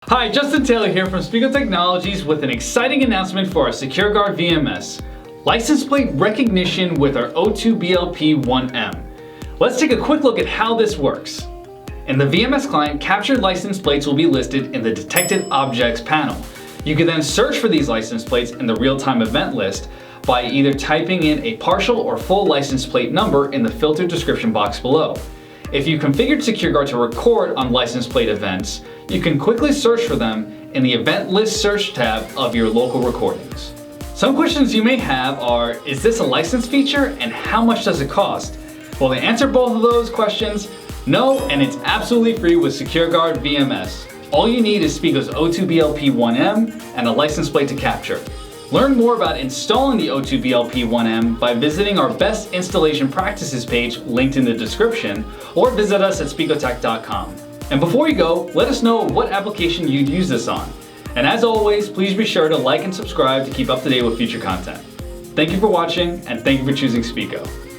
Hi, Justin Taylor here from Speco Technologies with an exciting announcement for our SecureGuard VMS. License plate recognition with our O2BLP1M. Let's take a quick look at how this works. In the VMS client, captured license plates will be listed in the Detected Objects panel. You can then search for these license plates in the real-time event list by either typing in a partial or full license plate number in the filtered description box below. If you configured SecureGuard to record on license plate events, you can quickly search for them in the Event List Search tab of your local recordings. Some questions you may have are, is this a license feature and how much does it cost? Well, to answer both of those questions, no, and it's absolutely free with SecureGuard VMS. All you need is Speco's O2BLP1M and a license plate to capture. Learn more about installing the O2BLP1M by visiting our best installation practices page linked in the description, or visit us at specotech.com. And before you go, let us know what application you'd use this on. And as always, please be sure to like and subscribe to keep up to date with future content. Thank you for watching, and thank you for choosing Speco.